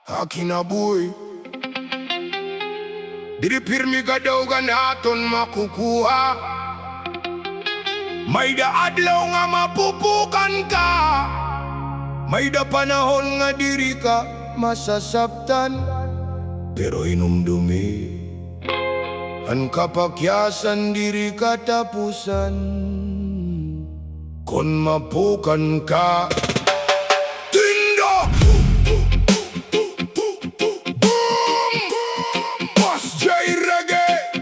ha kinabuhi. Diri pirmi kadaug aton makukuha. Mayda adlaw nga mapupukan ka. Mayda panahon nga diri ka masasaktan. Pero inumdumi ang kapakyasan diri katapusan. Kon mapukan ka Tindog! Boom! Boss J Reggae!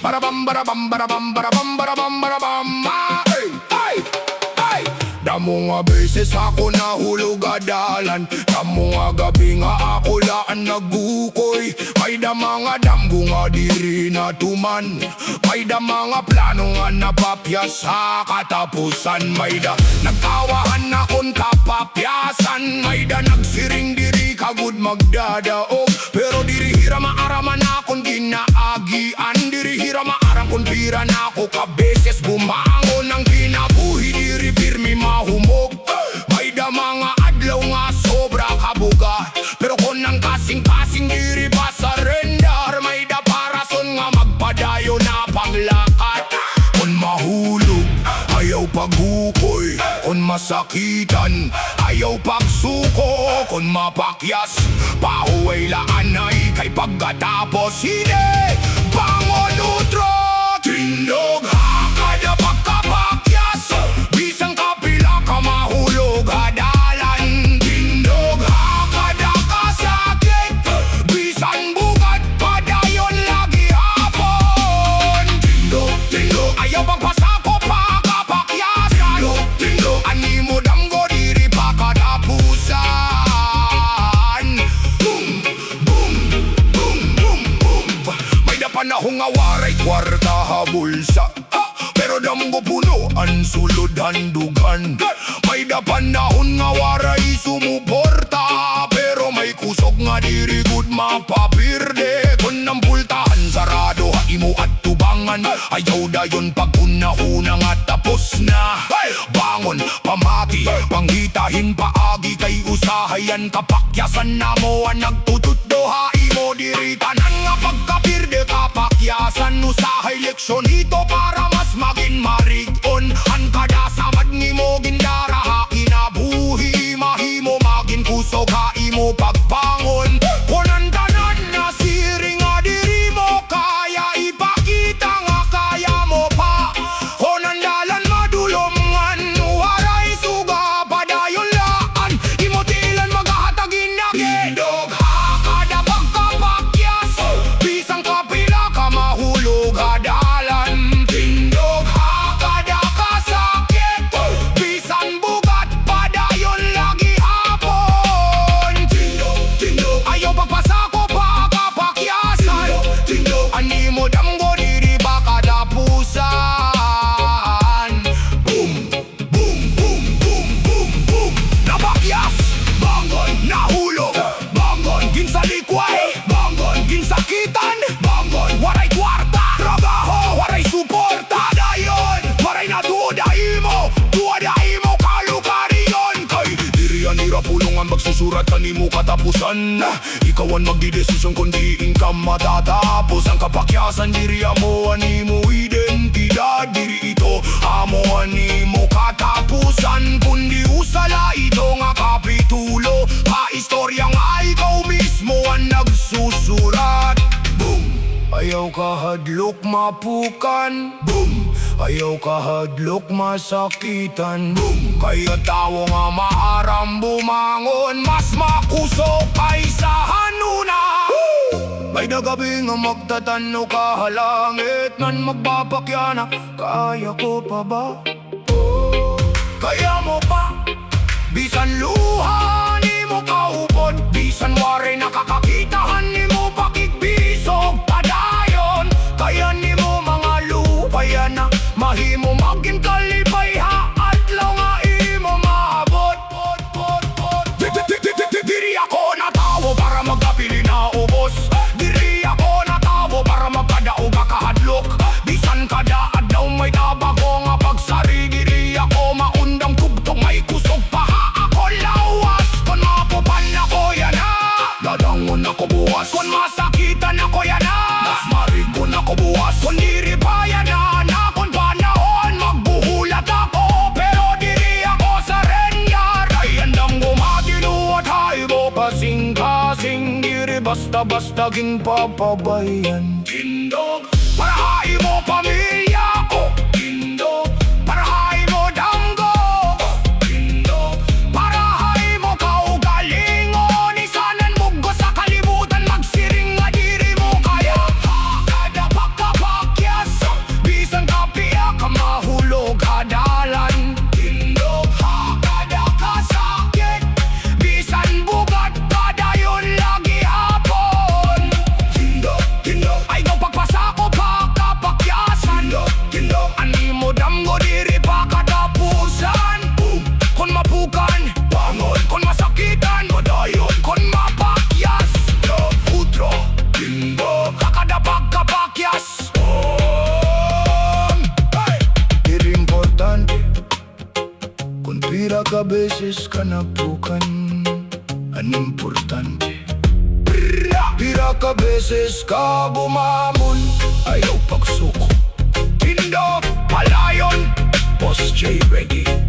Barabam barabam barabam barabam barabam barabam. Ay! Ay! Ay! Damo nga beses ako nahulog adalan. Damo nga gabi nga ako laan nagukoy. May da mga damgo nga diri natuman. May da mga plano nga napakyas sa katapusan. May da nagtawahan akong kapapyasan. May da nagsiring diri kagud magdadaog. Pero diri hira maaraman akong ginaagian. Diri hira maarang kung pira na ako kabeses bumangon ang kinabuhi. Diri pirmi mahumog. May da mga adlaw nga sobra kabuga. Pero kung nang kasing-kasing diri pa surrender. May da parason nga magpadayon na paglakad. Kung mahulog, ayaw paghukoy. Kung masakitan, ayaw pagsuko. Kung mapakyas, pahuway laanay. Kay pagkatapos, hindi bangon utro. Tindog ha kada pagkapakyas. Bisan kapila ka mahulog hadalan. Tindog ha kada kasakit. Bisan bugat padayon lagi hapon. Tindog, tindog, ayaw pagpasako pagkapakyas. Tindog, tindog, animo damgo diri pa katapusan. Boom, boom, boom, boom, boom. May da panahon nga waray kwarta habulsa. Pero damgo puno ang sulod handugan. May da panahon nga waray sumuporta. Pero may kusog nga diri gud mapapirde. Kung ang pultahan sarado haimo at tubangan. Ayaw dayon pag una-una nga tapos na. Bangon, pamati, panghitahin paagi. Kay usahayan kapakyasan na mo ang nagtututdo haimo diri tanan nga pagkapirde kapakyasan. Usahay leksyon ito para mas maging marigon. Ang kada samad nimo gindara ha kinabuhi. Mahimo maging kusog haimo pagbangon. Kung ang tanan na siring nga diri mo kaya ipakita nga kaya mo pa. Kung ang dalan madulungan waray suga padayon laan. Imutilan magahatagin na Tindog ha kada pagkapakyas. Bisang kapila ka mahulog hadalan. Tindog ha kada kasakit. Bisan bugat padayon lagi hapon. Tindog, tindog, ayaw pagpasako pagkapakyasan. Tindog, animo damgo diri ba katapusan. Boom, boom, boom, boom, boom, boom. Napakyas, bangon, nahulog. Bangon, ginsalikway. Bangon, ginsakitan. Bangon, waray kwarta. Trabaho, waray suporta. Padayon, waray natudaimo. Tuadaimo kalukariyon. Kay diri ang hirap pulungan magsusurat kanimo katapusan. Ikaw ang magdidesisyon kung diin ka matatapos. Ang kapakyasan diri amo animo identidad. Diri ito amo animo katapusan. Kundi usala ito nga kapitulo. Istorya nga ikaw mismo ang nagsusurat. Boom! Ayaw kahadlok mapukan. Boom! Ayaw kahadlok masakitan. Boom! Kaya tao nga maaram bumangon. Mas makusok kaysa hanuna. May nagabi nga magtatano ka halangit. Nan magpapakya na kaya ko pa ba? Kaya mo pa. Bisan luha ni mo kaupon. Bisan waray nakakakitahan ni mo pakigbisog. Padayon, kaya ni mo mga lupayan na mahimo maging kalipay ha. Adlaw nga imo maabot. Diri ako natawo para magkapili na ubos. Diri ako natawo para magpadaog kahadlok. Bisan kada adlaw may tabago nga pagsari. Diri ako maundang tugtong may kusog pa ha ako lawas. basta-basta ging papabayan. Tindog, para hain mo pamilya ko. Tindog, para hain mo danggo. Tindog, para hain mo kaugalingon. Isanan mo sa kalibutan, magsiring nga diri mo kaya. Kada pagkapakyas, bisan kapila ka mahulog hadalan. Tindog ha kada kasakit, bisan bugat padayon lagi hapon. Tindog, ay daw pagpasako pagkapakyasan. Tindog, ani mo damgo diri pa katapusan. Kon mapukan, bangon. Kon masakitan, padayon. Kon mapakyas, utro. Tindog ha kada pagkapakyas. Diri importante, kung pira ka beses ka napukan, an importante. Pira ka beses ka bumamon, ayaw pagsuko. Tindog, palayon, Boss J Reggae.